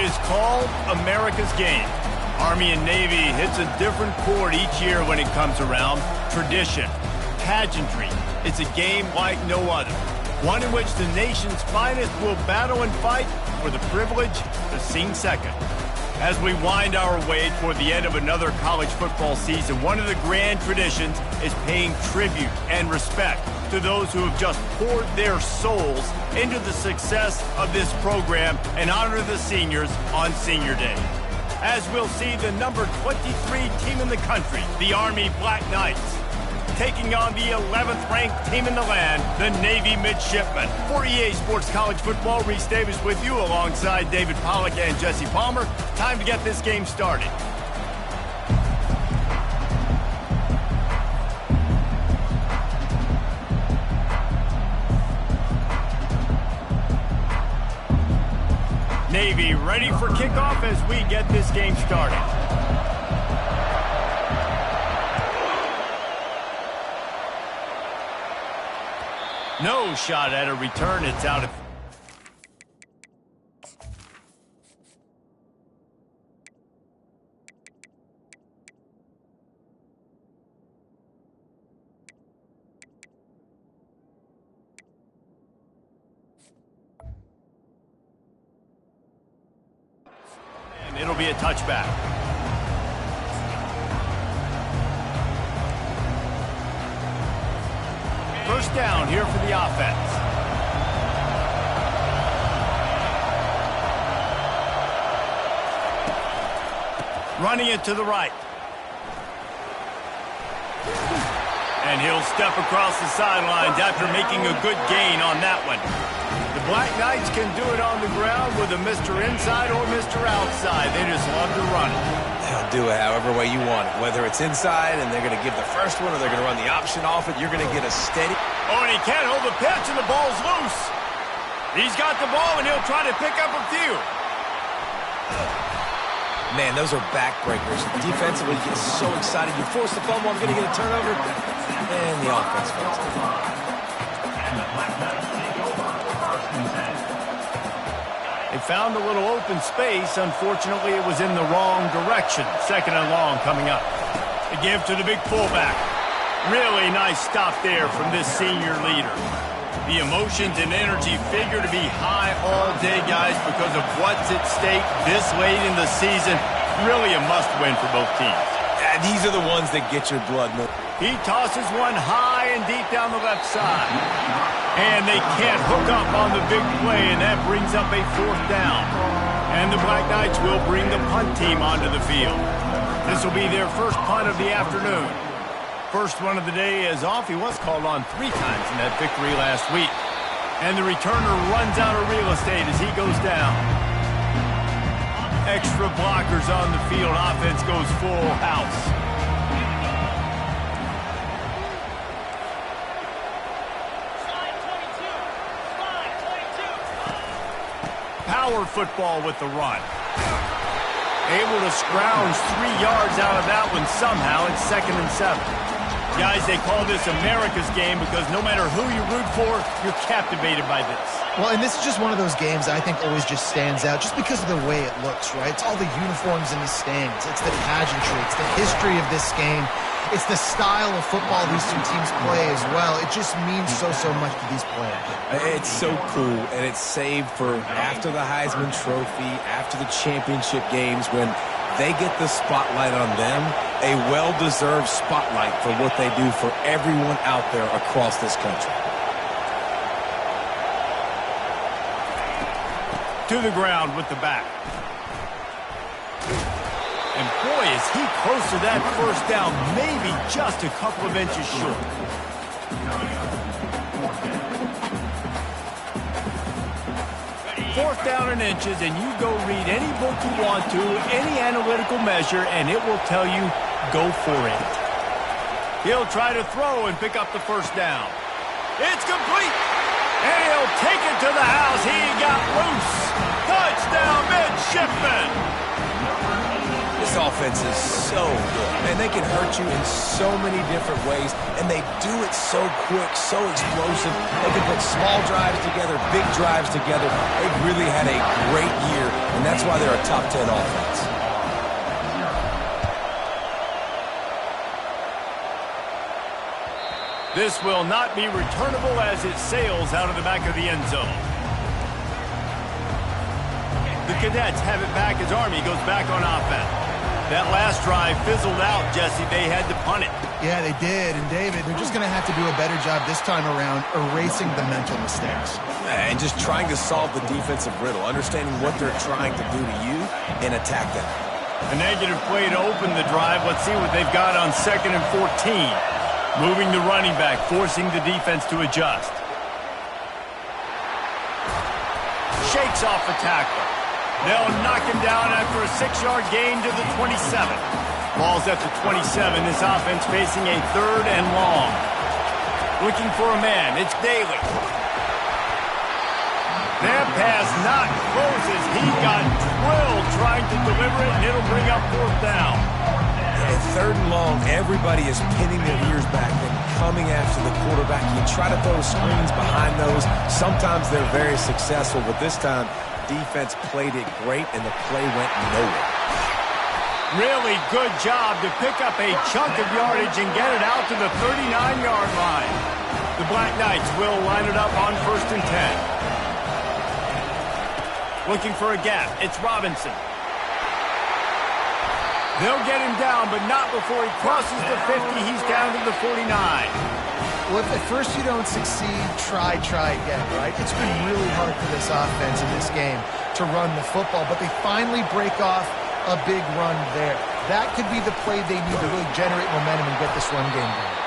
is called America's Game. Army and Navy hits a different chord each year when it comes around. Tradition, pageantry. It's a game like no other. One in which the nation's finest will battle and fight for the privilege to sing second. As we wind our way toward the end of another college football season, one of the grand traditions is paying tribute and respect to those who have just poured their souls into the success of this program and honor the seniors on Senior Day. As we'll see the number 23 team in the country, the Army Black Knights, taking on the 11th ranked team in the land, the Navy Midshipmen. For EA Sports College Football, Reese Davis with you alongside David Pollack and Jesse Palmer. Time to get this game started. Navy ready for kickoff as we get this game started. No shot at a return. It's out of... And it'll be a touchback. First down here for the offense. Running it to the right. And he'll step across the sidelines after making a good gain on that one. The Black Knights can do it on the ground with a Mr. Inside or Mr. Outside. They just love to run it. They'll do it however way you want it. Whether it's inside and they're going to give the first one or they're going to run the option off it, you're going to get a steady... Oh, and he can't hold the pitch and the ball's loose. He's got the ball and he'll try to pick up a few. Man, those are backbreakers. Defensively, you get so excited. You force the fumble, I'm going to get a turnover. And the offense falls. They found a little open space. Unfortunately, it was in the wrong direction. Second and long coming up. The give to the big fullback. Really nice stop there from this senior leader. The emotions and energy figure to be high all day, guys, because of what's at stake this late in the season. Really a must-win for both teams. Yeah, these are the ones that get your blood moving. He tosses one high and deep down the left side. And they can't hook up on the big play, and that brings up a fourth down. And the Black Knights will bring the punt team onto the field. This will be their first punt of the afternoon. First one of the day is off. He was called on 3 times in that victory last week. And the returner runs out of real estate as he goes down. Extra blockers on the field. Offense goes full house. Power football with the run. Able to scrounge 3 yards out of that one somehow. It's 2nd and 7. Guys, they call this America's Game because no matter who you root for, you're captivated by this. Well, and this is just one of those games I think always just stands out just because of the way it looks, right? It's all the uniforms in the stands. It's the pageantry. It's the history of this game. It's the style of football these two teams play as well. It just means so much to these players. It's so cool, and it's saved for after the Heisman Trophy, after the championship games, when they get the spotlight on them, a well-deserved spotlight for what they do for everyone out there across this country. To the ground with the back. And boy, is he close to that first down, maybe just a couple of inches short. Fourth down in inches, and you go read any book you want to, any analytical measure, and it will tell you, go for it. He'll try to throw and pick up the first down. It's complete, and he'll take it to the house. He got loose. Touchdown, Midshipmen. This offense is so good, and they can hurt you in so many different ways, and they do it so quick, so explosive. They can put small drives together, big drives together. They've really had a great year, and and that's why they're a top 10 offense. This will not be returnable as it sails out of the back of the end zone. The Cadets have it back as Army goes back on offense. That last drive fizzled out, Jesse. They had to punt it. Yeah, they did. And, David, they're just going to have to do a better job this time around erasing the mental mistakes. And just trying to solve the defensive riddle, understanding what they're trying to do to you and attack them. A negative play to open the drive. Let's see what they've got on 2nd and 14. Moving the running back, forcing the defense to adjust. Shakes off the tackle. They'll knock him down after a 6-yard gain to the 27. Ball's at the 27. This offense facing a 3rd and long. Looking for a man. It's Daly. That pass not close as he got drilled trying to deliver it, and it'll bring up 4th down. At 3rd and long, everybody is pinning their ears back and coming after the quarterback. You try to throw screens behind those. Sometimes they're very successful, but this time, defense played it great, and the play went nowhere. Really good job to pick up a chunk of yardage and get it out to the 39-yard line. The Black Knights will line it up on 1st and 10. Looking for a gap. It's Robinson. They'll get him down, but not before he crosses the 50. He's down to the 49. Well, if at first you don't succeed, try again, right? It's been really hard for this offense in this game to run the football, but they finally break off a big run there. That could be the play they need to really generate momentum and get this run game going.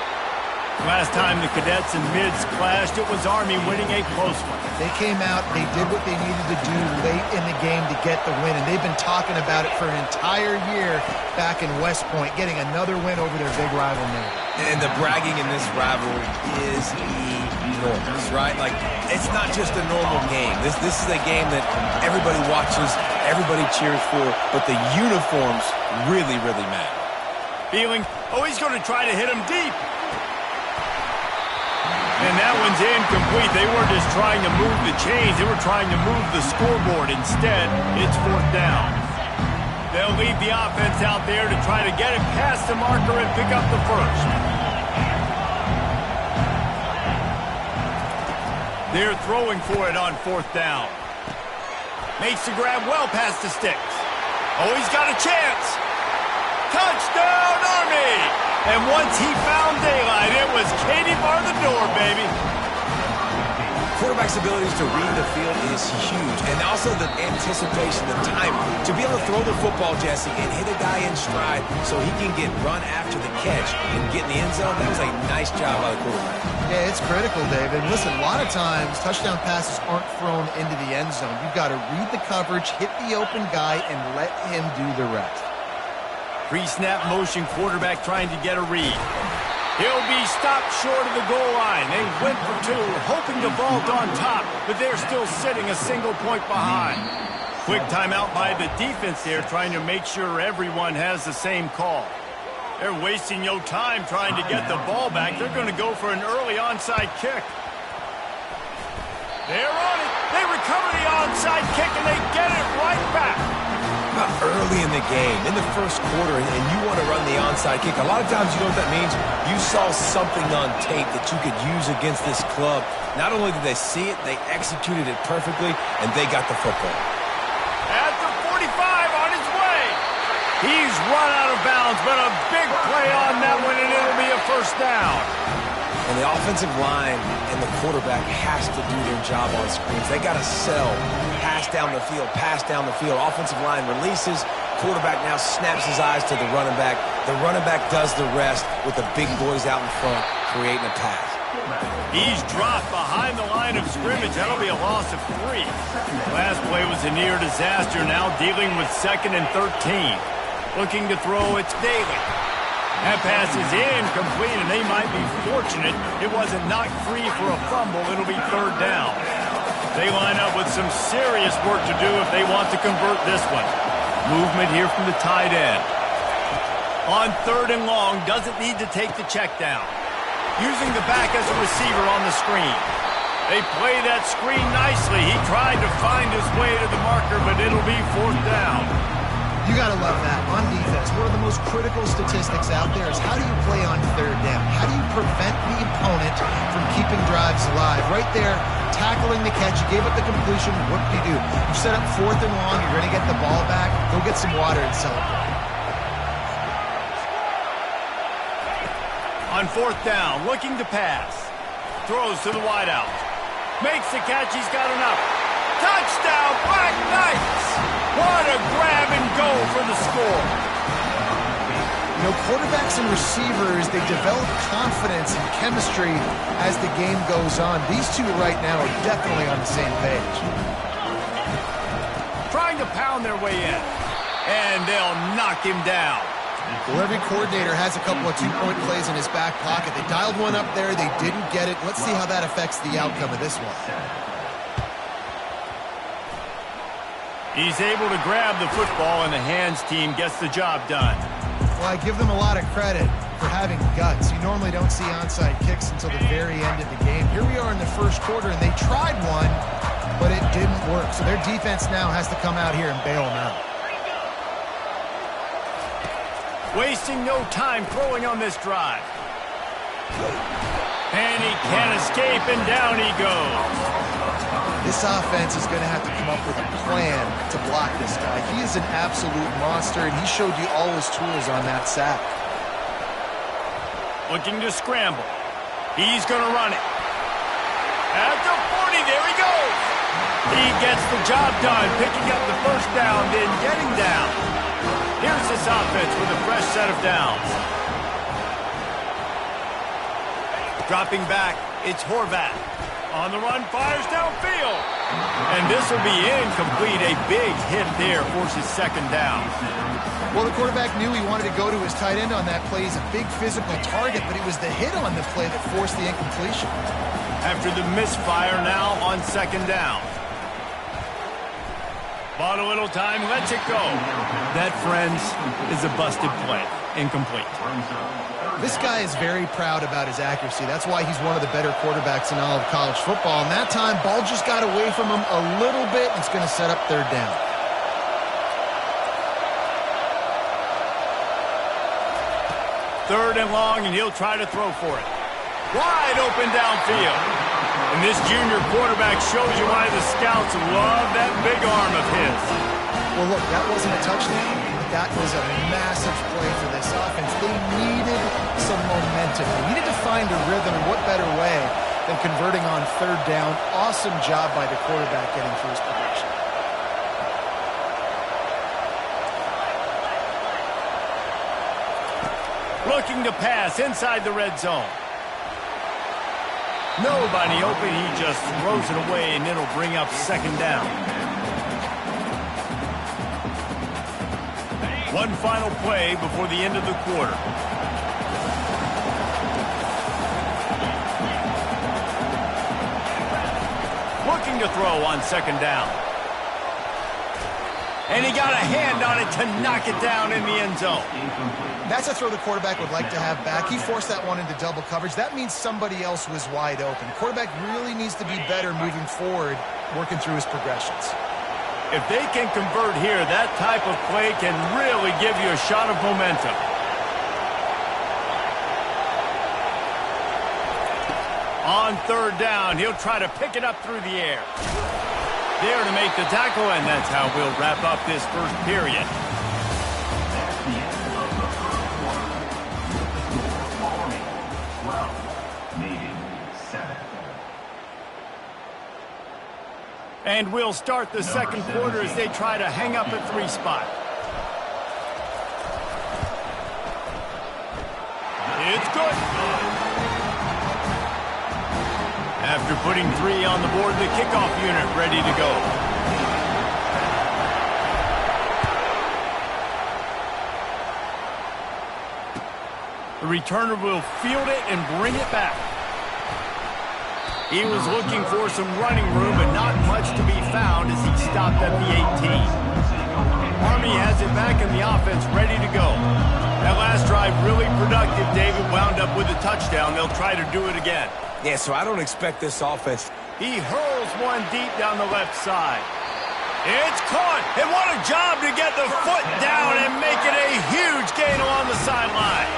Last time the Cadets and Mids clashed, it was Army winning a close one. They came out, they did what they needed to do late in the game to get the win, and they've been talking about it for an entire year back in West Point, getting another win over their big rival Navy. And the bragging in this rivalry is enormous, right? Like, it's not just a normal game. This is a game that everybody watches, everybody cheers for, but the uniforms really, really matter. Feeling, he's going to try to hit him deep. And that one's incomplete. They weren't just trying to move the chains. They were trying to move the scoreboard. Instead, it's 4th down. They'll leave the offense out there to try to get it past the marker and pick up the first. They're throwing for it on 4th down. Makes the grab well past the sticks. He's got a chance. Touchdown, Army! And once he found daylight, it was Cade bar the door, baby. Quarterback's abilities to read the field is huge, and also the anticipation, the timing. To be able to throw the football, Jesse, and hit a guy in stride so he can get run after the catch and get in the end zone, that was a nice job by the quarterback. Yeah, it's critical, David. Listen, a lot of times, touchdown passes aren't thrown into the end zone. You've got to read the coverage, hit the open guy, and let him do the rest. Pre-snap motion quarterback trying to get a read. He'll be stopped short of the goal line. They went for 2, hoping to vault on top, but they're still sitting a single point behind. Quick timeout by the defense there, trying to make sure everyone has the same call. They're wasting no time trying to get the ball back. They're going to go for an early onside kick. They're on it. They recover the onside kick, and they get it right back. Early in the game, in the first quarter, and you want to run the onside kick. A lot of times, you know what that means? You saw something on tape that you could use against this club. Not only did they see it, they executed it perfectly, and they got the football. At the 45, on his way. He's run out of bounds, but a big play on that one, and it'll be a 1st down. And the offensive line and the quarterback has to do their job on screens. They got to sell. Pass down the field, pass down the field. Offensive line releases. Quarterback now snaps his eyes to the running back. The running back does the rest with the big boys out in front, creating a pass. He's dropped behind the line of scrimmage. That'll be a loss of 3. Last play was a near disaster. Now dealing with 2nd and 13. Looking to throw, it's Daly. That pass is incomplete, and they might be fortunate it wasn't knocked free for a fumble. It'll be 3rd down. They line up with some serious work to do if they want to convert this one. Movement here from the tight end. On 3rd and long, doesn't need to take the check down. Using the back as a receiver on the screen. They play that screen nicely. He tried to find his way to the marker, but it'll be 4th down. You got to love that. On defense, one of the most critical statistics out there is how do you play on 3rd down? How do you prevent the opponent from keeping drives alive? Right there, tackling the catch. You gave up the completion. What do? You set up 4th and long. You're going to get the ball back. Go get some water and celebrate. On 4th down, looking to pass. Throws to the wideout. Makes the catch. He's got enough. Touchdown, Black Knights! What a grab and go for the score. You know, quarterbacks and receivers, they develop confidence and chemistry as the game goes on. These two right now are definitely on the same page. Trying to pound their way in. And they'll knock him down. Well, every coordinator has a couple of two-point plays in his back pocket. They dialed one up there. They didn't get it. Let's see how that affects the outcome of this one. He's able to grab the football, and the hands team gets the job done. Well, I give them a lot of credit for having guts. You normally don't see onside kicks until the very end of the game. Here we are in the 1st quarter, and they tried one, but it didn't work. So their defense now has to come out here and bail them out. Wasting no time throwing on this drive. And he can't escape, and down he goes. This offense is going to have to come up with a plan to block this guy. He is an absolute monster, and he showed you all his tools on that sack. Looking to scramble. He's going to run it. At the 40, there he goes. He gets the job done, picking up the 1st down, then getting down. Here's this offense with a fresh set of downs. Dropping back, it's Horvath. On the run, fires downfield. And this will be incomplete. A big hit there forces 2nd down. Well, the quarterback knew he wanted to go to his tight end on that play. He's a big physical target, but it was the hit on the play that forced the incompletion. After the misfire, now on 2nd down. Bought a little time, lets it go. That, friends, is a busted play. Incomplete. This guy is very proud about his accuracy. That's why he's one of the better quarterbacks in all of college football. And that time, ball just got away from him a little bit. It's going to set up 3rd down. Third and long, and he'll try to throw for it. Wide open downfield. And this junior quarterback shows you why the scouts love that big arm of his. Well, look, that wasn't a touchdown. That was a massive play for this offense. They needed some momentum. They needed to find a rhythm, and what better way than converting on 3rd down. Awesome job by the quarterback getting through his progression. Looking to pass inside the red zone. Nobody open. He just throws it away, and it'll bring up 2nd down. One final play before the end of the quarter. Looking to throw on 2nd down. And he got a hand on it to knock it down in the end zone. That's a throw the quarterback would like to have back. He forced that one into double coverage. That means somebody else was wide open. Quarterback really needs to be better moving forward, working through his progressions. If they can convert here, that type of play can really give you a shot of momentum. On 3rd down, he'll try to pick it up through the air. There to make the tackle, and that's how we'll wrap up this 1st period. And we'll start the 2nd quarter as they try to hang up a 3 spot. It's good. After putting 3 on the board, the kickoff unit ready to go. The returner will field it and bring it back. He was looking for some running room, but not much to be found as he stopped at the 18. Army has it back in the offense, ready to go. That last drive really productive. David wound up with a touchdown. They'll try to do it again. Yeah, so I don't expect this offense He hurls one deep down the left side. It's caught, and what a job to get the foot down and make it a huge gain along the sideline.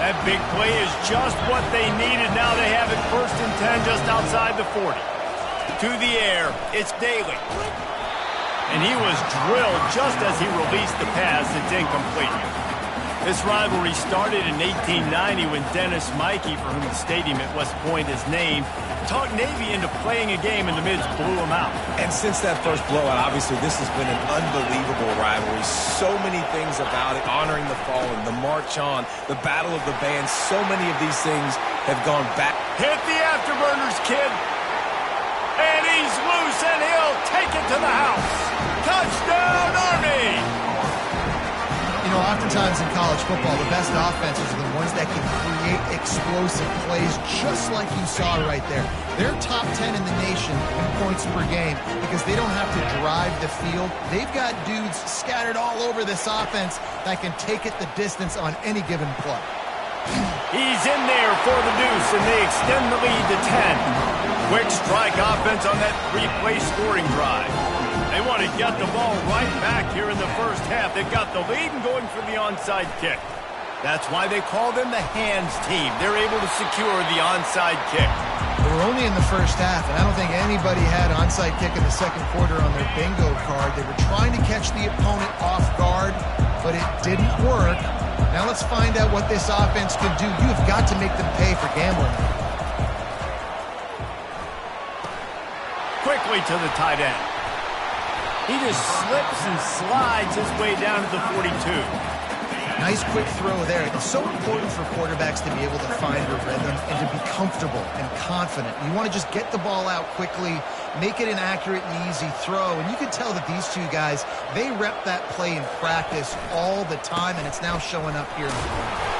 That big play is just what they needed. Now they have it 1st and 10 just outside the 40. To the air, it's Daly. And he was drilled just as he released the pass. It's incomplete. This rivalry started in 1890 when Dennis Mikey, for whom the stadium at West Point is named, talked Navy into playing a game and the Mids blew them out. And since that first blowout, obviously this has been an unbelievable rivalry. So many things about it, honoring the fallen, the march on, the battle of the bands. So many of these things have gone back. Hit the afterburners, kid. And he's loose, and he'll take it to the house. Touchdown, Army! You know, oftentimes in college football, the best offenses are the ones that can create explosive plays, just like you saw right there. They're top 10 in the nation in points per game because they don't have to drive the field. They've got dudes scattered all over this offense that can take it the distance on any given play. He's in there for the deuce, and they extend the lead to 10. Quick strike offense on that 3-play scoring drive. They want to get the ball right back here in the first half. They've got the lead and going for the onside kick. That's why they call them the hands team. They're able to secure the onside kick. They were only in the first half, and I don't think anybody had onside kick in the second quarter on their bingo card. They were trying to catch the opponent off guard, but it didn't work. Now let's find out what this offense can do. You have got to make them pay for gambling. Quickly to the tight end. He just slips and slides his way down to the 42. Nice quick throw there. It's so important for quarterbacks to be able to find a rhythm and to be comfortable and confident. You want to just get the ball out quickly, make it an accurate and easy throw. And you can tell that these two guys, they rep that play in practice all the time, and it's now showing up here in the game.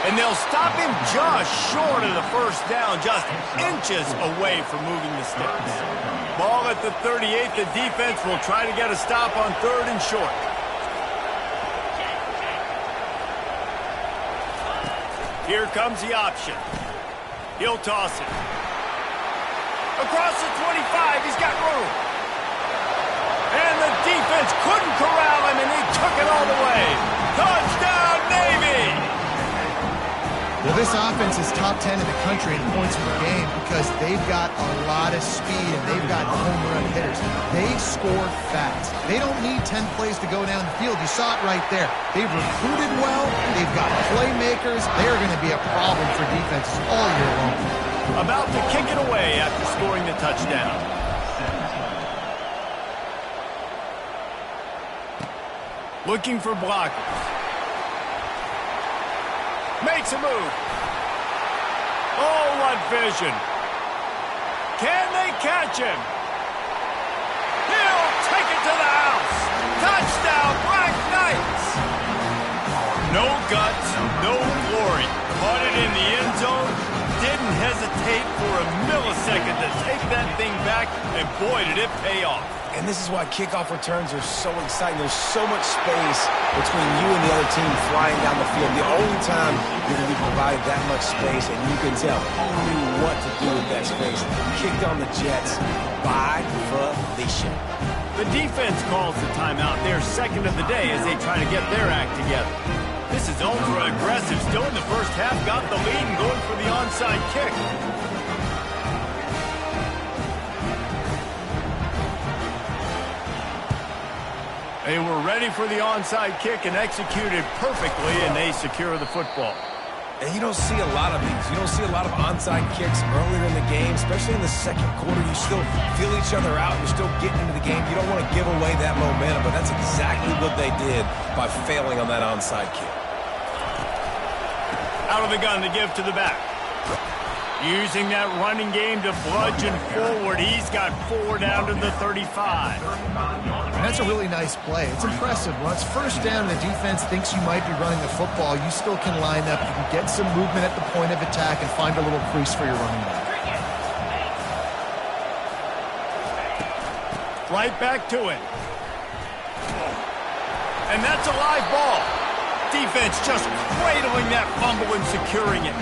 And they'll stop him just short of the first down, just inches away from moving the sticks. Ball at the 38. The defense will try to get a stop on 3rd and short. Here comes the option. He'll toss it. Across the 25, he's got room. And the defense couldn't corral him, and he took it all the way. Touchdown, Navy! Well, this offense is top 10 in the country in points per game because they've got a lot of speed and they've got home run hitters. They score fast. They don't need 10 plays to go down the field. You saw it right there. They've recruited well. They've got playmakers. They're going to be a problem for defenses all year long. About to kick it away after scoring the touchdown. Looking for blockers. Makes a move. Oh, what vision. Can they catch him? He'll take it to the house. Touchdown, Black Knights. No guts, no glory. Caught it in the end zone. Didn't hesitate for a millisecond to take that thing back, and boy, did it pay off. And this is why kickoff returns are so exciting. There's so much space between you and the other team flying down the field. The only time you're going to be provided that much space, and you can tell who knew what to do with that space. Kicked on the Jets by volition. The defense calls the timeout. They're second of the day as they try to get their act together. This is ultra-aggressive. Still in the first half, got the lead and going for the onside kick. They were ready for the onside kick and executed perfectly, and they secure the football. And you don't see a lot of these. You don't see a lot of onside kicks earlier in the game, especially in the second quarter. You still feel each other out. You're still getting into the game. You don't want to give away that momentum, but that's exactly what they did by failing on that onside kick. Out of the gun to give to the back. Using that running game to bludgeon forward. He's got 4 down to the 35. And that's a really nice play. It's impressive. Once first down and the defense thinks you might be running the football, you still can line up. You can get some movement at the point of attack and find a little crease for your running back. Right back to it. And that's a live ball. Defense just cradling that fumble and securing it.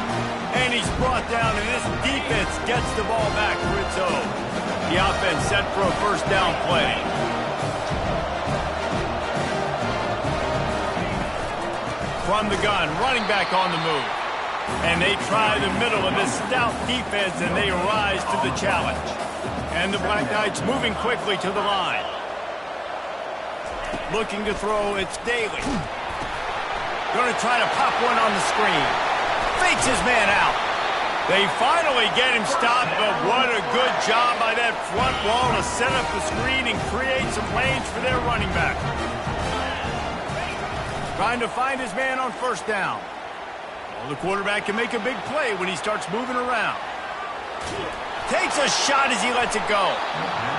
And he's brought down, and this defense gets the ball back for its own. The offense set for a first down play. From the gun, running back on the move. And they try the middle of this stout defense, and they rise to the challenge. And the Black Knights moving quickly to the line. Looking to throw, it's Daly. Going to try to pop one on the screen. Fakes his man out. They finally get him stopped, but what a good job by that front wall to set up the screen and create some range for their running back. Trying to find his man on first down. Well, the quarterback can make a big play when he starts moving around. Takes a shot as he lets it go.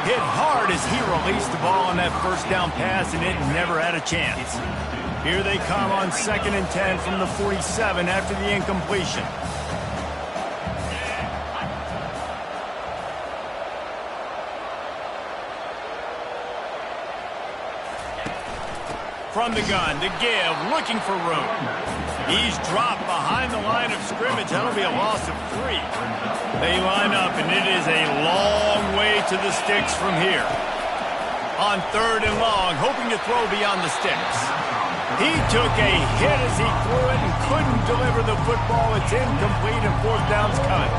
Hit hard as he released the ball on that first down pass, and it never had a chance. Here they come on 2nd and 10 from the 47 after the incompletion. From the gun, to give, looking for room. He's dropped behind the line of scrimmage. That'll be a loss of 3. They line up, and it is a long way to the sticks from here. On 3rd and long, hoping to throw beyond the sticks. He took a hit as he threw it and couldn't deliver the football. It's incomplete, and 4th down's coming.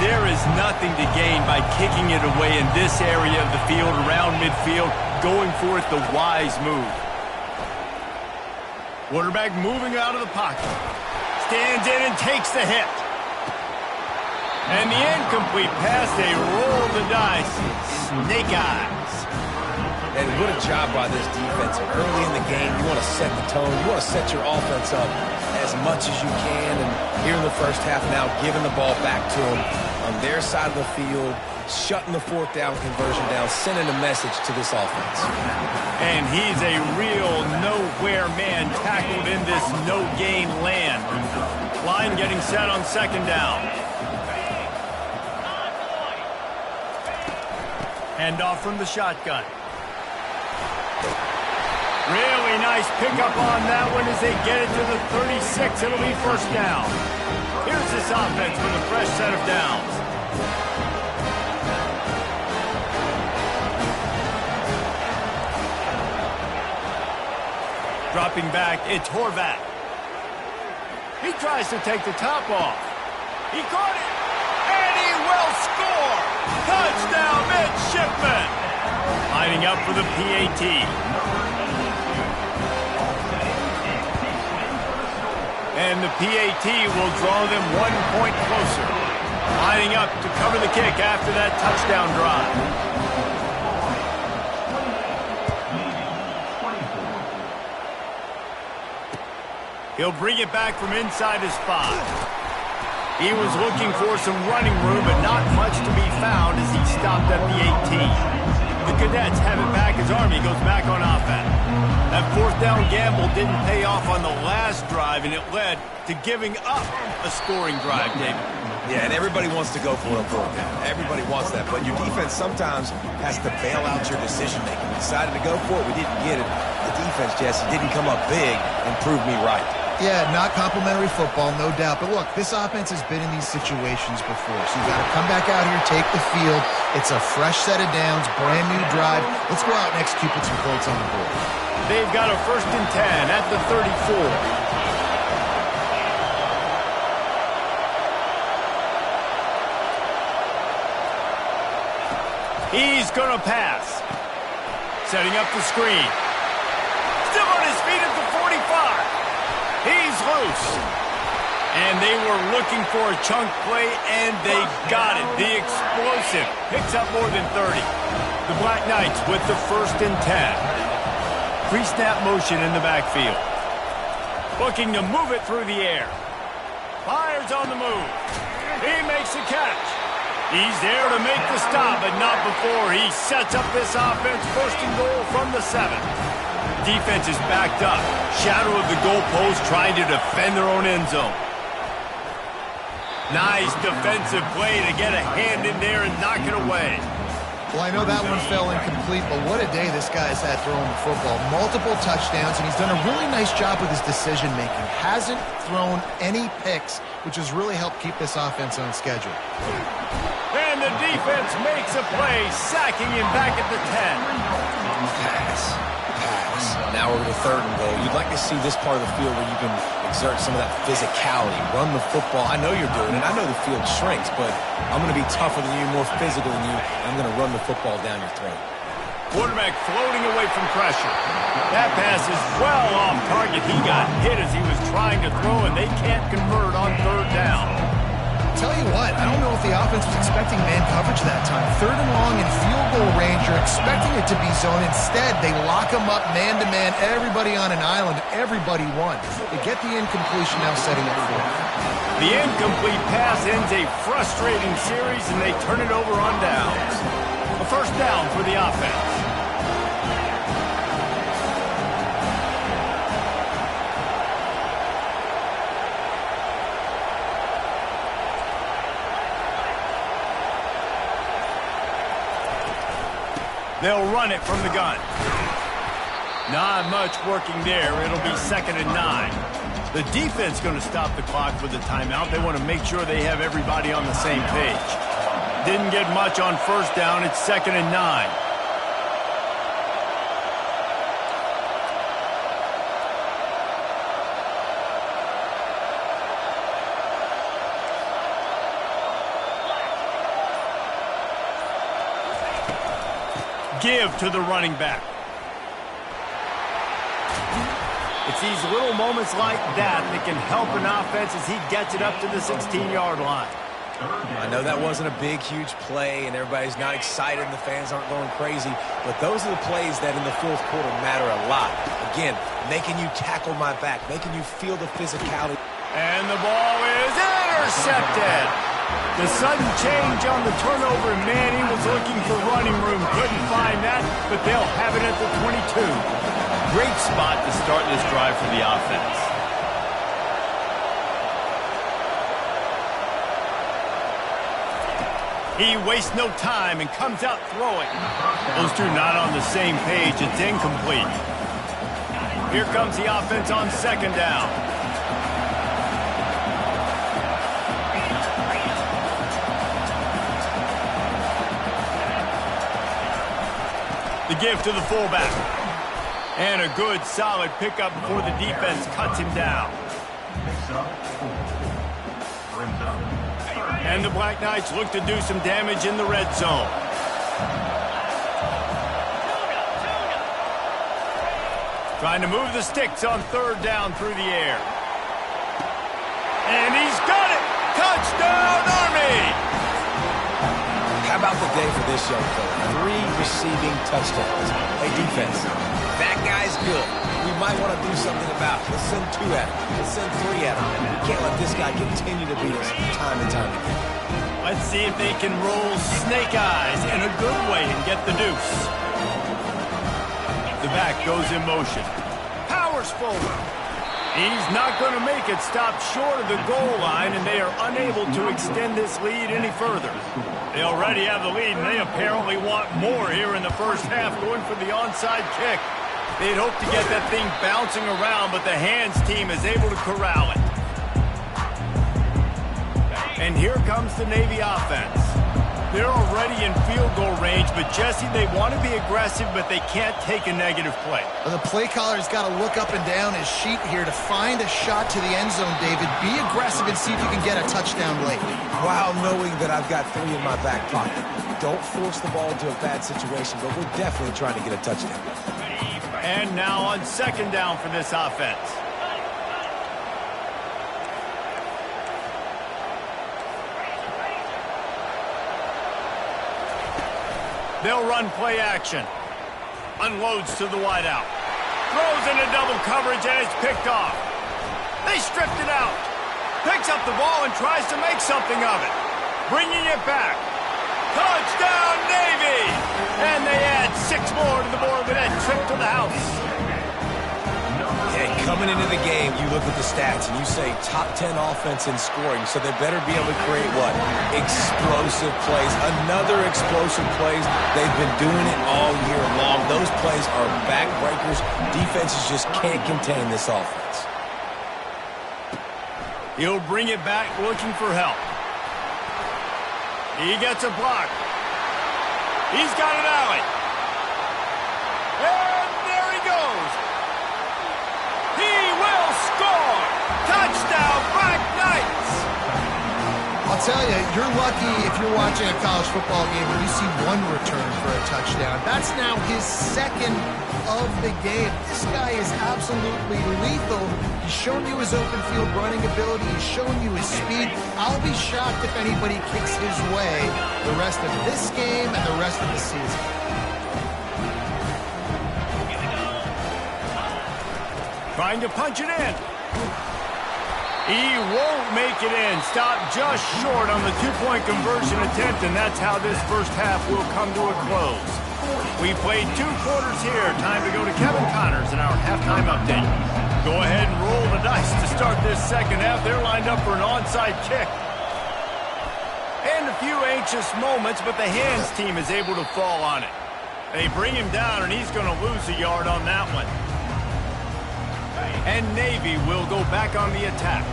There is nothing to gain by kicking it away in this area of the field, around midfield, going for it the wise move. Quarterback moving out of the pocket. Stands in and takes the hit. And the incomplete pass, they roll the dice. Snake eyes. And what a job by this defense. Early in the game, you want to set the tone. You want to set your offense up as much as you can. And here in the first half now, giving the ball back to them on their side of the field, shutting the 4th down conversion down, sending a message to this offense. And he's a real nowhere man tackled in this no-gain land. Line getting set on 2nd down. Hand off from the shotgun. Really nice pickup on that one as they get it to the 36. It'll be first down. Here's this offense with a fresh set of downs. Dropping back, it's Horvat. He tries to take the top off. He caught it, and he will score! Touchdown, midshipman! Lining up for the PAT. And the PAT will draw them 1 point closer. Lining up to cover the kick after that touchdown drive. He'll bring it back from inside his 5. He was looking for some running room, but not much to be found as he stopped at the 18. The Cadets have it back as Army goes back on offense. That 4th down gamble didn't pay off on the last drive, and it led to giving up a scoring drive, David. Yeah, and everybody wants to go for a 4th down. Everybody wants that, but your defense sometimes has to bail out your decision-making. We decided to go for it. We didn't get it. The defense, Jesse, didn't come up big and prove me right. Yeah, not complimentary football, no doubt. But look, this offense has been in these situations before. So you got to come back out here, take the field. It's a fresh set of downs, brand new drive. Let's go out and execute with some points on the board. They've got a 1st and 10 at the 34. He's going to pass. Setting up the screen. Still on his feet at the 45. He's loose. And they were looking for a chunk play, and they got it. The explosive picks up more than 30. The Black Knights with the 1st and 10. Pre-snap motion in the backfield. Looking to move it through the air. Fires on the move. He makes the catch. He's there to make the stop, but not before he sets up this offense. 1st and goal from the 7. Defense is backed up. Shadow of the goalpost trying to defend their own end zone. Nice defensive play to get a hand in there and knock it away. Well, I know that one fell incomplete, but what a day this guy's had throwing the football. Multiple touchdowns, and he's done a really nice job with his decision-making. Hasn't thrown any picks, which has really helped keep this offense on schedule. And the defense makes a play, sacking him back at the 10. Pass. Now we're to the 3rd and goal. You'd like to see this part of the field where you can exert some of that physicality, run the football. I know you're doing it. I know the field shrinks, but I'm going to be tougher than you, more physical than you, and I'm going to run the football down your throat. Quarterback floating away from pressure. That pass is well off target. He got hit as he was trying to throw, and they can't convert on 3rd down. Tell you what, I don't know if the offense was expecting man coverage that time. 3rd and long in field goal range, you're expecting it to be zone. Instead, they lock them up man-to-man, everybody on an island, everybody won. They get the incompletion, now setting up 4th. The incomplete pass ends a frustrating series, and they turn it over on downs. A 1st down for the offense. They'll run it from the gun. Not much working there. It'll be 2nd and 9. The defense going to stop the clock with the timeout. They want to make sure they have everybody on the same page. Didn't get much on 1st down. It's 2nd and 9. Give to the running back. It's these little moments like that that can help an offense as he gets it up to the 16-yard line. I know that wasn't a big, huge play, and everybody's not excited, and the fans aren't going crazy, but those are the plays that in the 4th quarter matter a lot. Again, making you tackle my back, making you feel the physicality. And the ball is intercepted. The sudden change on the turnover, and Manny was looking for running room. Couldn't find that, but they'll have it at the 22. Great spot to start this drive for the offense. He wastes no time and comes out throwing. Those two not on the same page. It's incomplete. Here comes the offense on 2nd down. The give to the fullback. And a good, solid pickup before the defense cuts him down. And the Black Knights look to do some damage in the red zone. Trying to move the sticks on 3rd down through the air. And he's got it! Touchdown, Army! How about the day for this young fella? 3 receiving touchdowns. Hey, defense, that guy's good. We might want to do something about it. Let's send 2 at him. Let's send 3 at him. We can't let this guy continue to beat us time and time again. Let's see if they can roll snake eyes in a good way and get the deuce. The back goes in motion. Powers forward. He's not going to make it. Stop short of the goal line, and they are unable to extend this lead any further. They already have the lead, and they apparently want more here in the 1st half, going for the onside kick. They'd hope to get that thing bouncing around, but the hands team is able to corral it. And here comes the Navy offense. They're already in field goal range, but Jesse, they want to be aggressive, but they can't take a negative play. Well, the play caller's got to look up and down his sheet here to find a shot to the end zone, David. Be aggressive and see if you can get a touchdown late. While knowing that I've got 3 in my back pocket. Don't force the ball into a bad situation, but we're definitely trying to get a touchdown. And now on 2nd down for this offense. They'll run play action. Unloads to the wideout. Throws into double coverage, and it's picked off. They stripped it out. Picks up the ball and tries to make something of it. Bringing it back. Touchdown, Navy! And they add 6 more to the board with that trip to the house. Yeah, Coming into the game, you look at the stats and you say top 10 offense in scoring, so they better be able to create what? Explosive plays. Another explosive plays. They've been doing it all year long. Those plays are backbreakers. Defenses just can't contain this offense. He'll bring it back looking for help. He gets a block. He's got an alley. And there he goes. He will score. Touchdown, Black Knights. I'll tell you, you're lucky if you're watching a college football game and you see one return for a touchdown. That's now his second of the game. This guy is absolutely lethal. He's shown you his open field running ability. He's shown you his speed. I'll be shocked if anybody kicks his way the rest of this game and the rest of the season. Trying to punch it in. He won't make it in. Stopped just short on the two-point conversion attempt, and that's how this first half will come to a close. We played 2 quarters here. Time to go to Kevin Connors in our halftime update. Go ahead and roll the dice to start this second half. They're lined up for an onside kick. And a few anxious moments, but the hands team is able to fall on it. They bring him down, and he's going to lose a yard on that one. And Navy will go back on the attack.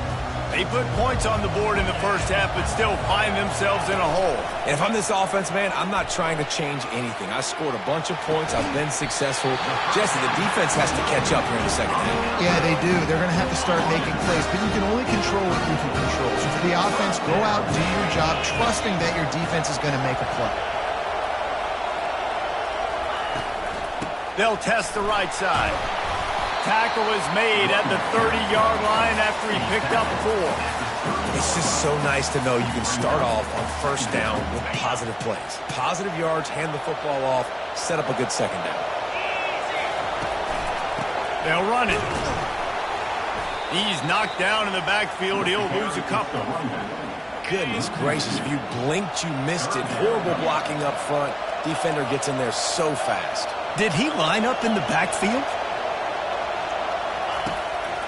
They put points on the board in the first half, but still find themselves in a hole. And if I'm this offense, man, I'm not trying to change anything. I scored a bunch of points. I've been successful. Jesse, the defense has to catch up here in the second half. Yeah, they do. They're going to have to start making plays, but you can only control what you can control. So for the offense, go out, do your job, trusting that your defense is going to make a play. They'll test the right side. Tackle is made at the 30-yard line after he picked up 4. It's just so nice to know you can start off on first down with positive plays. Positive yards, hand the football off, set up a good second down. They'll run it. He's knocked down in the backfield. He'll lose a couple. Goodness gracious, if you blinked, you missed it. Horrible blocking up front. Defender gets in there so fast. Did he line up in the backfield?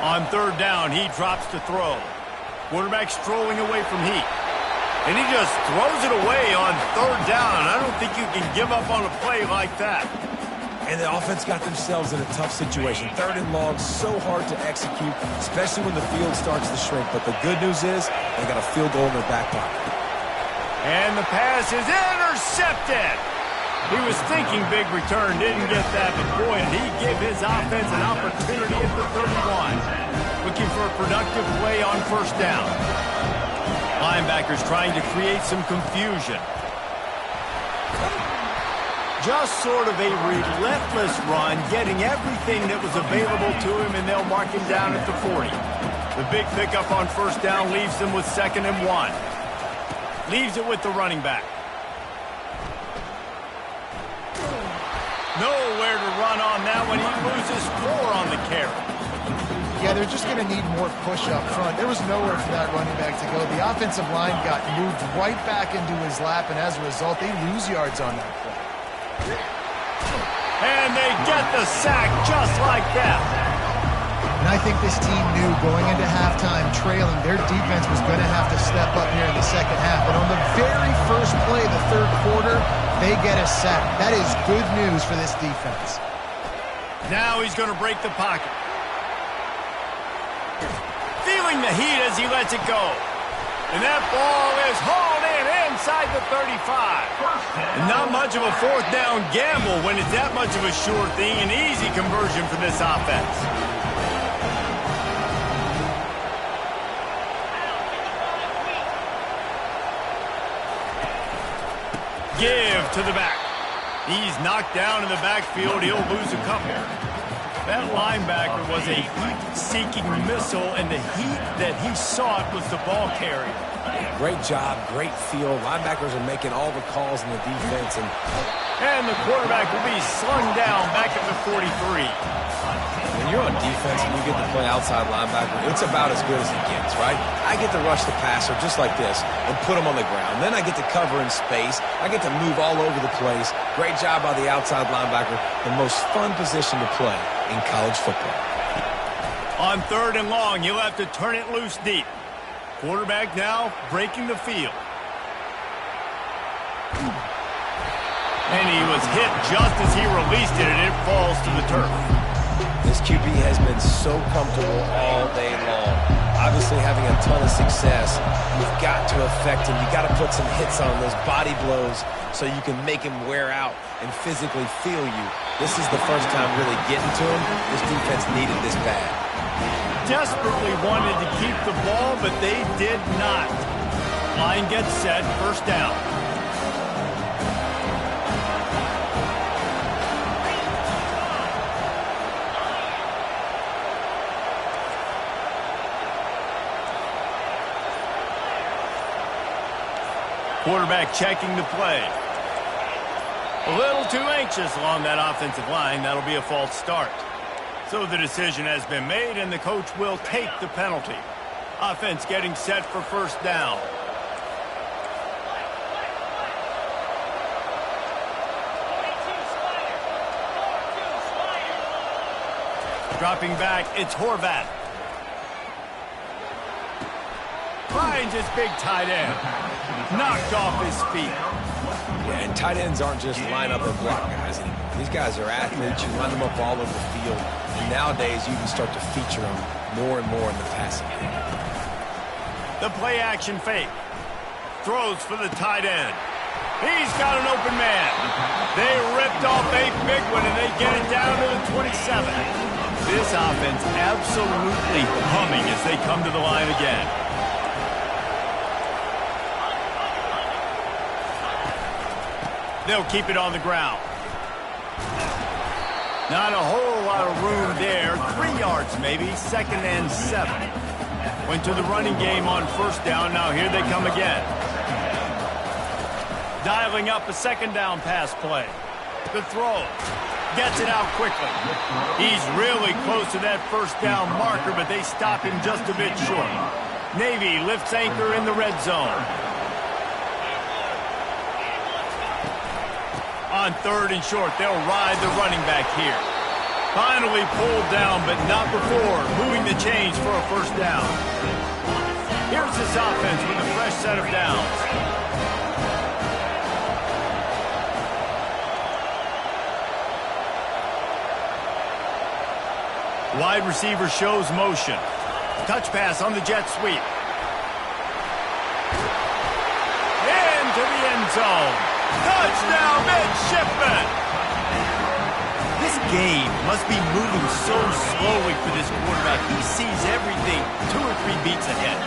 On third down, he drops to throw. Quarterback strolling away from heat. And he just throws it away on third down. I don't think you can give up on a play like that. And the offense got themselves in a tough situation. Third and long, so hard to execute, especially when the field starts to shrink. But the good news is they got a field goal in their back pocket. And the pass is intercepted. He was thinking big return, didn't get that, but boy, did he give his offense an opportunity at the 31. Looking for a productive play on first down. Linebackers trying to create some confusion. Just sort of a relentless run, getting everything that was available to him, and they'll mark him down at the 40. The big pickup on first down leaves them with 2nd and 1. Leaves it with the running back. Nowhere to run on that one. He loses 4 on the carry. Yeah, they're just going to need more push up front. There was nowhere for that running back to go. The offensive line got moved right back into his lap, and as a result, they lose yards on that play. And they get the sack just like that. And I think this team knew going into halftime trailing, their defense was going to have to step up here in the second half. And on the very first play of the third quarter, they get a sack. That is good news for this defense. Now he's going to break the pocket. Feeling the heat as he lets it go. And that ball is hauled in inside the 35. And not much of a fourth down gamble when it's that much of a sure thing. An easy conversion for this offense. Give to the back. He's knocked down in the backfield. He'll lose a couple. That linebacker was a heat-seeking missile, and the heat that he sought was the ball carrier. Great job, great feel. Linebackers are making all the calls in the defense. And the quarterback will be slung down back at the 43. When you're on defense and you get to play outside linebacker, it's about as good as it gets, right? I get to rush the passer just like this and put him on the ground. Then I get to cover in space. I get to move all over the place. Great job by the outside linebacker. The most fun position to play in college football. On 3rd and long, you'll have to turn it loose deep. Quarterback now breaking the field. And he was hit just as he released it, and it falls to the turf. This QB has been so comfortable all day long. Obviously having a ton of success. You've got to affect him. You've got to put some hits on those body blows so you can make him wear out and physically feel you. This is the first time really getting to him. This defense needed this bad. Desperately wanted to keep the ball, but they did not. Line gets set, 1st down. Quarterback checking the play. A little too anxious along that offensive line. That'll be a false start. So the decision has been made, and the coach will take the penalty. Offense getting set for 1st down. Dropping back, it's Horvath. Finds his big tight end. Knocked off his feet. Yeah, and tight ends aren't just line up and block guys anymore. These guys are athletes. You line them up all over the field. And nowadays, you can start to feature them more and more in the passing game. The play action fake. Throws for the tight end. He's got an open man. They ripped off a big one, and they get it down to the 27. This offense absolutely humming as they come to the line again. They'll keep it on the ground. Not a whole lot of room there. 3 yards maybe, 2nd and 7. Went to the running game on 1st down. Now here they come again. Dialing up a 2nd down pass play. The throw. Gets it out quickly. He's really close to that 1st down marker, but they stop him just a bit short. Navy lifts anchor in the red zone. On 3rd and short, they'll ride the running back here. Finally pulled down, but not before moving the chains for a 1st down. Here's this offense with a fresh set of downs. Wide receiver shows motion. Touch pass on the jet sweep. Into the end zone. Touchdown, midshipman! This game must be moving so slowly for this quarterback. He sees everything 2 or 3 beats ahead.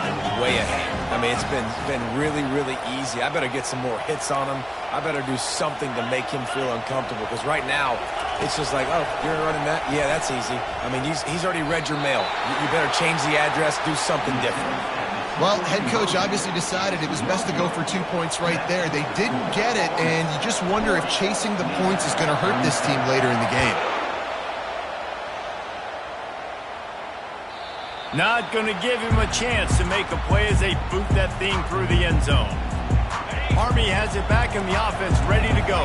Way ahead. I mean, it's been really, really easy. I better get some more hits on him. I better do something to make him feel uncomfortable, because right now, it's just like, oh, you're running that? Yeah, that's easy. I mean, he's already read your mail. You better change the address, do something different. Well, head coach obviously decided it was best to go for 2 points right there. They didn't get it, and you just wonder if chasing the points is going to hurt this team later in the game. Not going to give him a chance to make a play as they boot that thing through the end zone. Army has it back in the offense, ready to go.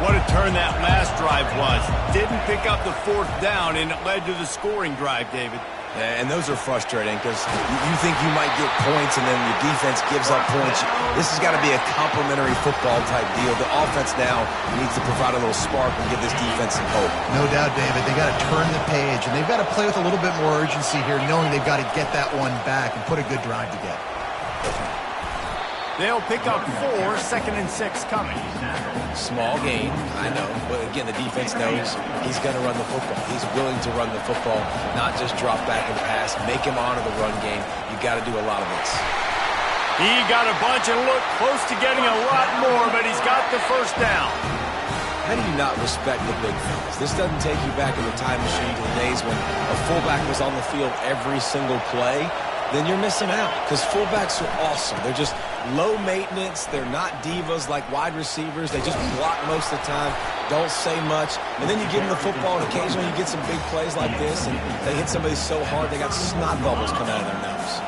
What a turn that last drive was. Didn't pick up the 4th down, and it led to the scoring drive, David. And those are frustrating, because you think you might get points and then your defense gives up points. This has got to be a complementary football type deal. The offense now needs to provide a little spark and give this defense some hope. No doubt, David. They got to turn the page, and they've got to play with a little bit more urgency here, knowing they've got to get that one back and put a good drive together. They'll pick up 4, 2nd and 6 coming. Small gain, I know, but again, the defense knows he's going to run the football. He's willing to run the football, not just drop back and pass. Make him honor the run game. You got to do a lot of this. He got a bunch and looked close to getting a lot more, but he's got the 1st down. How do you not respect the big things? This doesn't take you back in the time machine to the days when a fullback was on the field every single play. Then you're missing out, because fullbacks are awesome. They're just low maintenance. They're not divas like wide receivers. They just block most of the time, don't say much. And then you give them the football, and occasionally you get some big plays like this, and they hit somebody so hard they got snot bubbles coming out of their nose.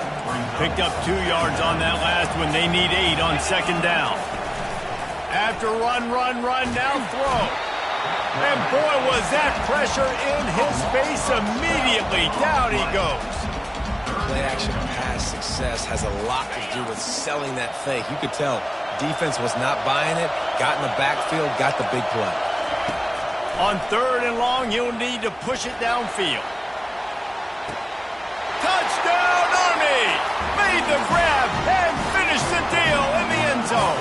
Picked up 2 yards on that last one. They need 8 on 2nd down. After run, now throw. And boy, was that pressure in his face immediately. Down he goes. Play-action pass success has a lot to do with selling that fake. You could tell defense was not buying it, got in the backfield, got the big play. On 3rd and long, he'll need to push it downfield. Touchdown, Army! Made the grab and finished the deal in the end zone.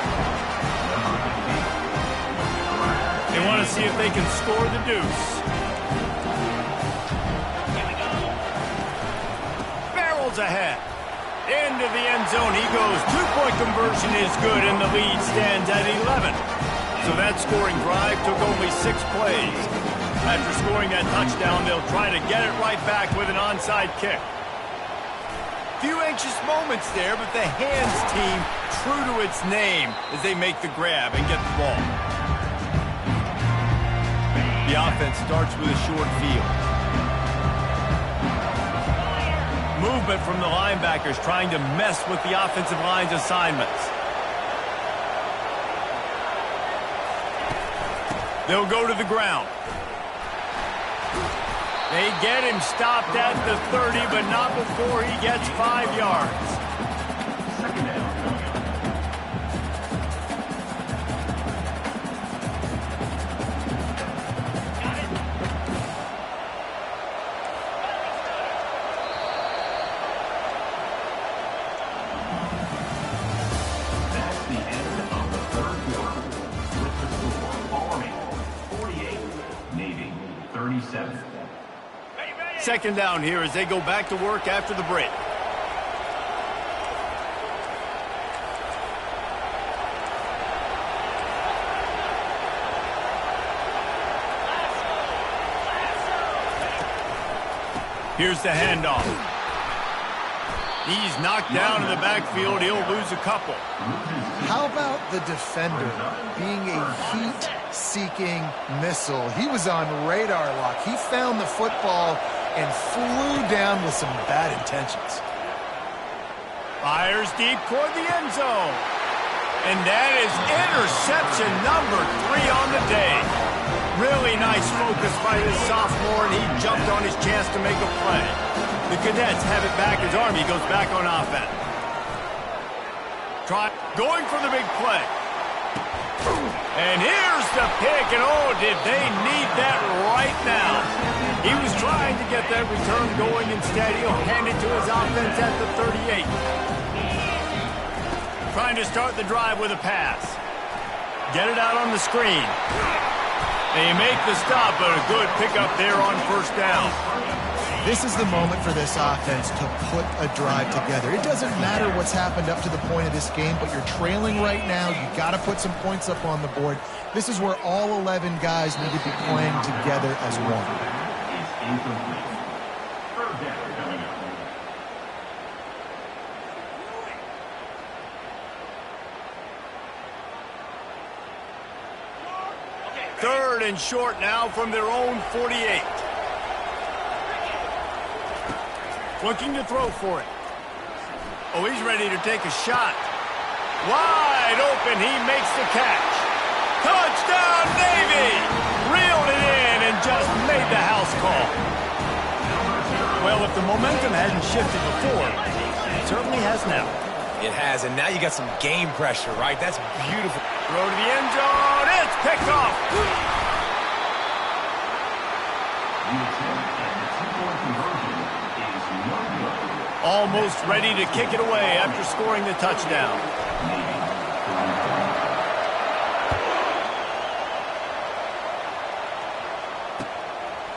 They want to see if they can score the deuce. Barrels ahead. Into the end zone he goes. 2-point conversion is good, and the lead stands at 11. So that scoring drive took only 6 plays. After scoring that touchdown, they'll try to get it right back with an onside kick. Few anxious moments there, but the hands team true to its name as they make the grab and get the ball. The offense starts with a short field. Movement from the linebackers trying to mess with the offensive line's assignments. They'll go to the ground. They get him stopped at the 30, but not before he gets 5 yards. That's the end of the 3rd quarter. With the score, Army 48, Navy 37. 2nd down here as they go back to work after the break. Here's the handoff. He's knocked down in the backfield. He'll lose a couple. How about the defender being a heat-seeking missile? He was on radar lock. He found the football and flew down with some bad intentions. Fires deep toward the end zone. And that is interception number 3 on the day. Really nice focus by this sophomore, and he jumped on his chance to make a play. The Cadets have it back as Army goes back on offense. Going for the big play. And here's the pick, and oh, did they need that right now. He was trying to get that return going. Instead, he'll hand it to his offense at the 38. Trying to start the drive with a pass. Get it out on the screen. They make the stop, but a good pickup there on 1st down. This is the moment for this offense to put a drive together. It doesn't matter what's happened up to the point of this game, but you're trailing right now. You got to put some points up on the board. This is where all 11 guys need to be playing together as one. Third and short now from their own 48. Looking to throw for it. Oh, he's ready to take a shot. Wide open, he makes the catch. Touchdown, Navy! Reeled it in and just made the house call. Well, if the momentum hasn't shifted before, it certainly has now. It has, and now you got some game pressure, right? That's beautiful. Throw to the end zone. It's picked off. Almost ready to kick it away after scoring the touchdown.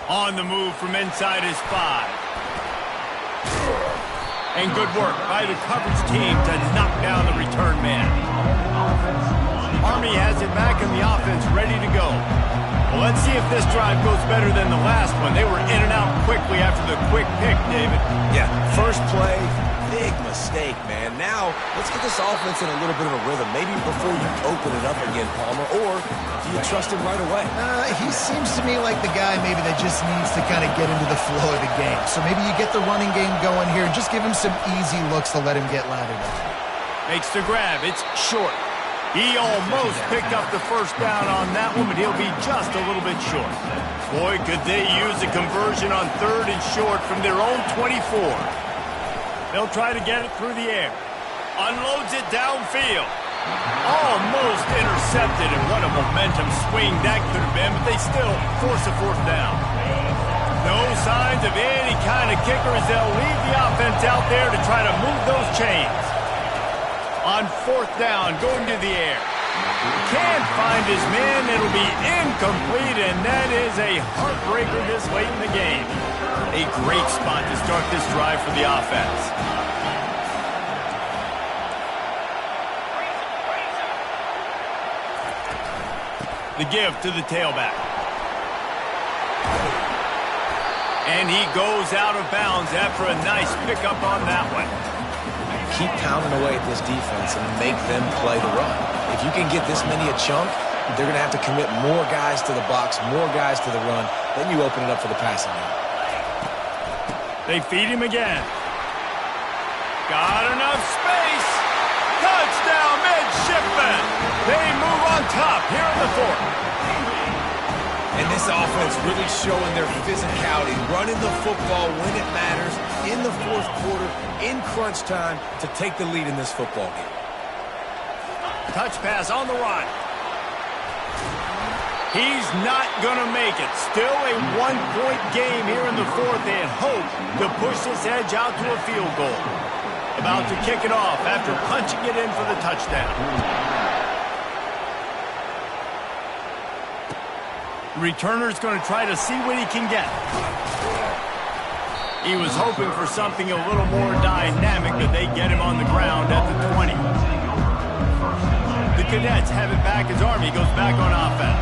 On the move from inside his 5. And good work by the coverage team to knock down the return man. Army has it back in the offense, ready to go. Well, let's see if this drive goes better than the last one. They were in and out quickly after the quick pick, David. Yeah, first play, big mistake, man. Now, let's get this offense in a little bit of a rhythm. Maybe before you open it up again, Palmer, or do you trust him right away? He seems to me like the guy maybe that just needs to kind of get into the flow of the game. So maybe you get the running game going here and just give him some easy looks to let him get laddered up. Makes the grab. It's short. He almost picked up the first down on that one, but he'll be just a little bit short. Boy, could they use a conversion on 3rd and short from their own 24. They'll try to get it through the air. Unloads it downfield. Almost intercepted, and what a momentum swing that could have been, but they still force a 4th down. No signs of any kind of kicker as they'll leave the offense out there to try to move those chains. On 4th down, going to the air. Can't find his man. It'll be incomplete, and that is a heartbreaker this late in the game. A great spot to start this drive for the offense. The give to the tailback. And he goes out of bounds after a nice pickup on that one. Keep pounding away at this defense and make them play the run. If you can get this many a chunk, they're going to have to commit more guys to the box, more guys to the run. Then you open it up for the passing game. They feed him again. Got enough space. Touchdown, midshipmen. They move on top here in the 4th. And this offense really showing their physicality, running the football when it matters, in the 4th quarter, in crunch time, to take the lead in this football game. Touch pass on the run. He's not going to make it. Still a 1-point game here in the 4th, and hope to push this edge out to a field goal. About to kick it off after punching it in for the touchdown. Returner's going to try to see what he can get. He was hoping for something a little more dynamic, but they get him on the ground at the 20. The Cadets have it back as Army goes back on offense.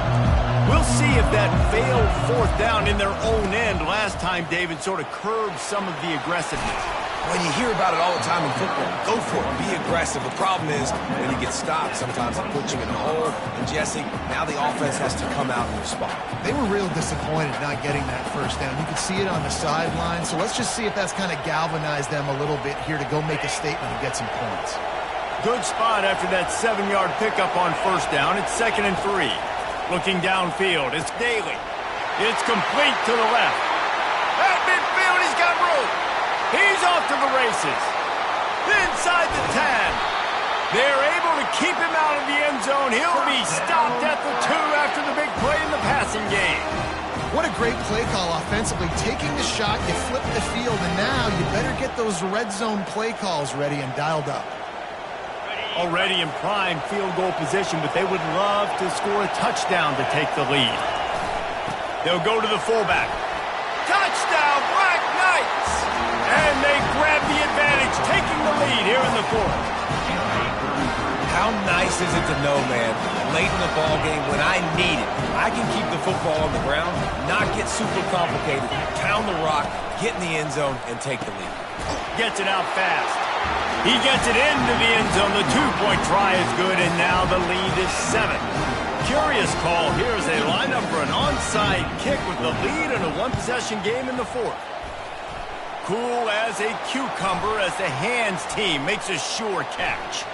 We'll see if that failed 4th down in their own end last time, David, sort of curbed some of the aggressiveness. When you hear about it all the time in football, go for it, be aggressive. The problem is when you get stopped, sometimes it puts you in a hole. And Jesse, now the offense has to come out and respond. They were real disappointed not getting that first down. You could see it on the sideline. So let's just see if that's kind of galvanized them a little bit here to go make a statement and get some points. Good spot after that 7-yard pickup on 1st down. It's 2nd and 3. Looking downfield, it's Daly. It's complete to the left. At midfield, he's got room. He's off to the races. Inside the 10. They're able to keep him out of the end zone. He'll be stopped at the 2 after the big play in the passing game. What a great play call offensively. Taking the shot, you flip the field, and now you better get those red zone play calls ready and dialed up. Already in prime field goal position, but they would love to score a touchdown to take the lead. They'll go to the fullback. Touchdown, Black Knights! And they grab the advantage, taking the lead here in the 4th. How nice is it to know, man, late in the ball game when I need it, I can keep the football on the ground, not get super complicated, pound the rock, get in the end zone, and take the lead. Gets it out fast. He gets it into the end zone. The 2-point try is good, and now the lead is 7. Curious call here as they line up for an onside kick with the lead in a 1-possession game in the 4th. Cool as a cucumber as the hands team makes a sure catch.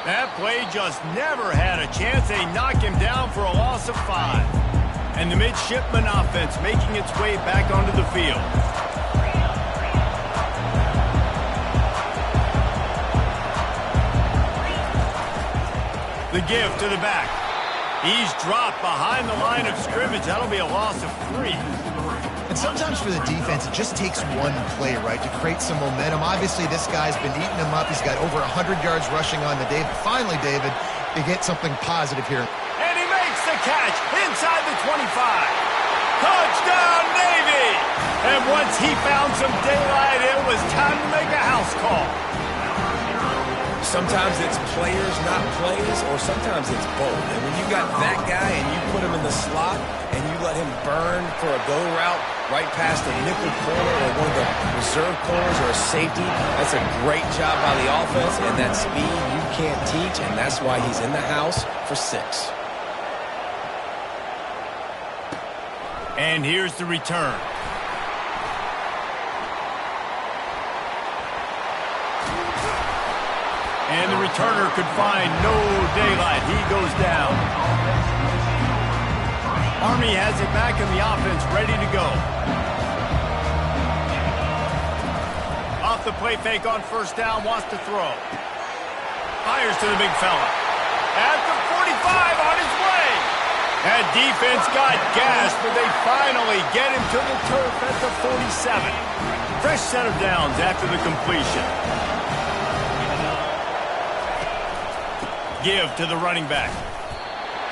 That play just never had a chance. They knock him down for a loss of 5. And the midshipman offense making its way back onto the field. The give to the back. He's dropped behind the line of scrimmage. That'll be a loss of 3. And sometimes for the defense, it just takes one play, right, to create some momentum. Obviously, this guy's been eating him up. He's got over 100 yards rushing on the day. But finally, David, they get something positive here. And he makes the catch inside the 25. Touchdown, Navy! And once he found some daylight, it was time to make a house call. Sometimes it's players, not plays, or sometimes it's both. And when you got that guy and you put him in the slot and you let him burn for a go route right past a nickel corner or one of the reserve corners or a safety, that's a great job by the offense, and that speed you can't teach, and that's why he's in the house for 6. And here's the return. And the returner could find no daylight. He goes down. Army has it back in the offense, ready to go. Off the play fake on first down, wants to throw. Fires to the big fella. At the 45, on his way. That defense got gassed, but they finally get him to the turf at the 47. Fresh set of downs after the completion. Give to the running back.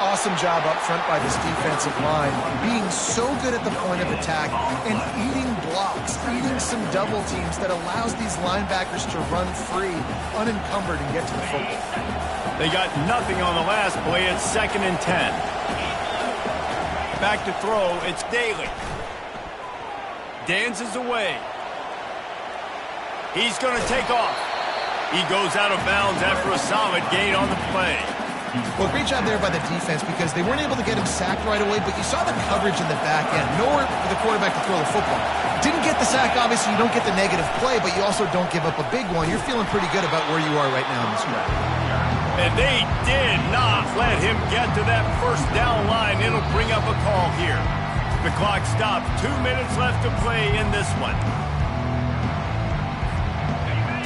Awesome job up front by this defensive line, being so good at the point of attack and eating blocks, eating some double teams that allows these linebackers to run free, unencumbered, and get to the football. They got nothing on the last play. It's 2nd and 10. Back to throw. It's Daly. Dances away. He's going to take off. He goes out of bounds after a solid gain on the play. Well, great job there by the defense because they weren't able to get him sacked right away, but you saw the coverage in the back end. Nowhere for the quarterback to throw the football. Didn't get the sack, obviously. You don't get the negative play, but you also don't give up a big one. You're feeling pretty good about where you are right now in this drive. And they did not let him get to that first down line. It'll bring up a call here. The clock stopped. 2 minutes left to play in this one.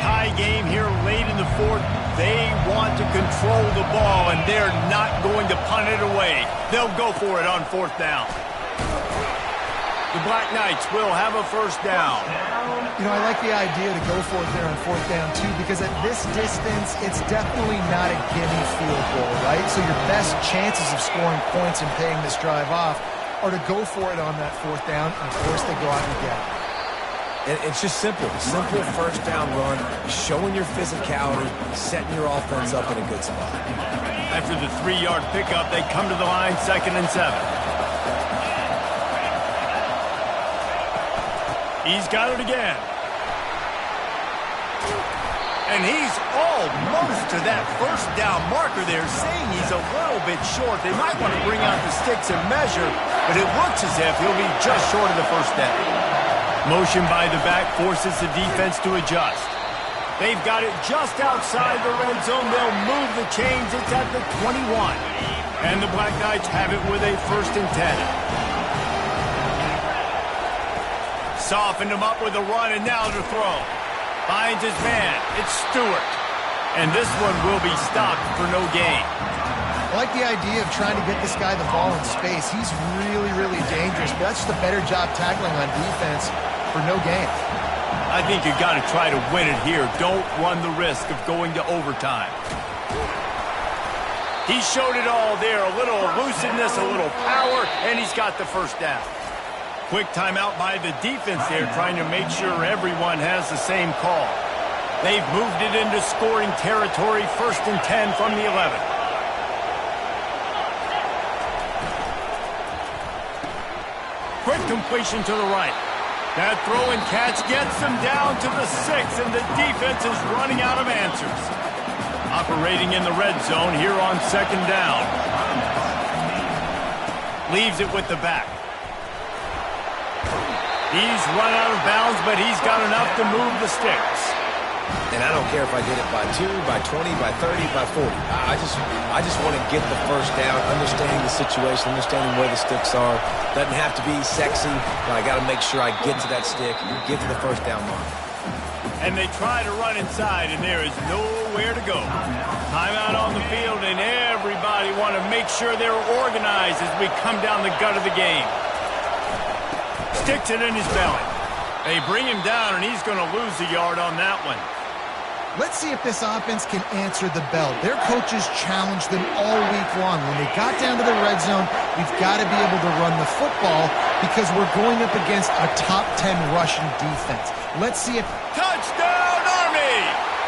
Tie game here late in the fourth. They want to control the ball, and they're not going to punt it away. They'll go for it on 4th down. The Black Knights will have a first down. You know, I like the idea to go for it there on 4th down, too, because at this distance, it's definitely not a gimme field goal, right? So your best chances of scoring points and paying this drive off are to go for it on that 4th down, and of course they go out and get it. It's just simple. Simple first down run, showing your physicality, setting your offense up in a good spot. After the 3-yard pickup, they come to the line, 2nd and 7. He's got it again. And he's almost to that first down marker there, saying he's a little bit short. They might want to bring out the sticks and measure, but it looks as if he'll be just short of the first down. Motion by the back forces the defense to adjust. They've got it just outside the red zone. They'll move the chains. It's at the 21. And the Black Knights have it with a 1st and 10. Softened him up with a run, and now to throw. Finds his man. It's Stewart. And this one will be stopped for no gain. I like the idea of trying to get this guy the ball in space. He's really, really dangerous, but that's just a better job tackling on defense for no gain. I think you got to try to win it here. Don't run the risk of going to overtime. He showed it all there. A little elusiveness, a little power, and he's got the first down. Quick timeout by the defense there, trying to make sure everyone has the same call. They've moved it into scoring territory, 1st and 10 from the 11. Quick completion to the right. That throw and catch gets them down to the 6, and the defense is running out of answers. Operating in the red zone here on 2nd down. Leaves it with the back. He's run out of bounds, but he's got enough to move the sticks. And I don't care if I did it by 2, by 20, by 30, by 40. I just want to get the first down, understanding the situation, understanding where the sticks are. Doesn't have to be sexy, but I got to make sure I get to that stick, get to the first down mark. And they try to run inside, and there is nowhere to go. Timeout on the field, and everybody want to make sure they're organized as we come down the gut of the game. Sticks it in his belly. They bring him down, and he's going to lose a yard on that one. Let's see if this offense can answer the bell. Their coaches challenged them all week long. When they got down to the red zone, we've got to be able to run the football because we're going up against a top 10 rushing defense. Let's see if... Touchdown, Army!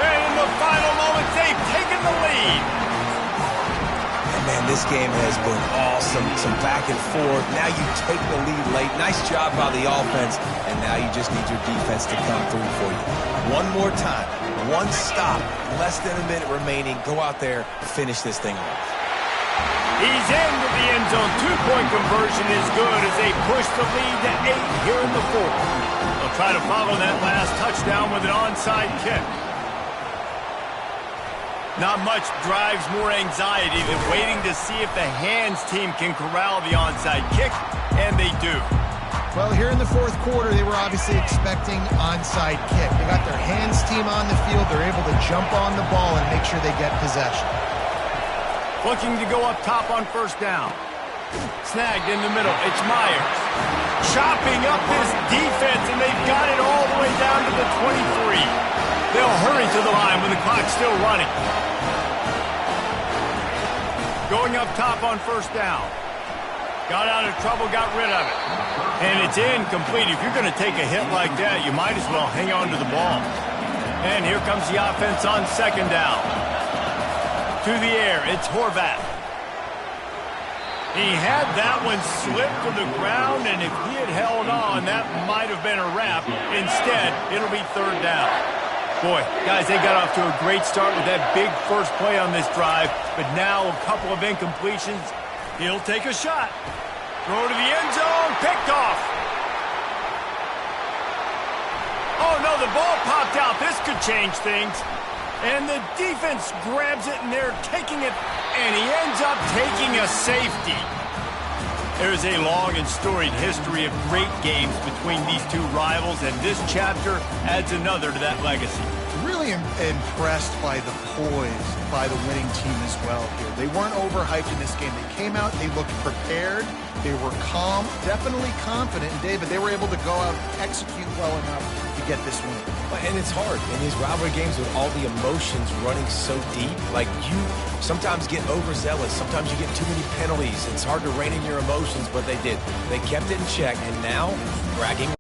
And in the final moments, they've taken the lead. And man, this game has been awesome. Some back and forth. Now you take the lead late. Nice job by the offense. And now you just need your defense to come through for you. One more time. One stop. Less than a minute remaining. Go out there, finish this thing off. He's into the end zone. 2-point conversion is good as they push the lead to 8 here in the fourth. They'll try to follow that last touchdown with an onside kick. Not much drives more anxiety than waiting to see if the hands team can corral the onside kick, and they do. Well, here in the fourth quarter, they were obviously expecting onside kick. They got their hands team on the field. They're able to jump on the ball and make sure they get possession. Looking to go up top on first down. Snagged in the middle. It's Myers. Chopping up this defense, and they've got it all the way down to the 23. They'll hurry to the line when the clock's still running. Going up top on first down. Got out of trouble, got rid of it. And it's incomplete. If you're going to take a hit like that, you might as well hang on to the ball. And here comes the offense on second down. To the air, it's Horvath. He had that one slip to the ground, and if he had held on, that might have been a wrap. Instead, it'll be third down. Boy, guys, they got off to a great start with that big first play on this drive, but now a couple of incompletions. He'll take a shot. Throw to the end zone, picked off. Oh, no, the ball popped out. This could change things. And the defense grabs it, and they're taking it, and he ends up taking a safety. There's a long and storied history of great games between these two rivals, and this chapter adds another to that legacy. Really impressed by the poise by the winning team as well here. They weren't overhyped in this game. They came out, they looked prepared, they were calm, definitely confident. And David, they were able to go out and execute well enough to get this win. And it's hard in these rivalry games with all the emotions running so deep. Like, you sometimes get overzealous. Sometimes you get too many penalties. It's hard to rein in your emotions, but they did. They kept it in check, and now bragging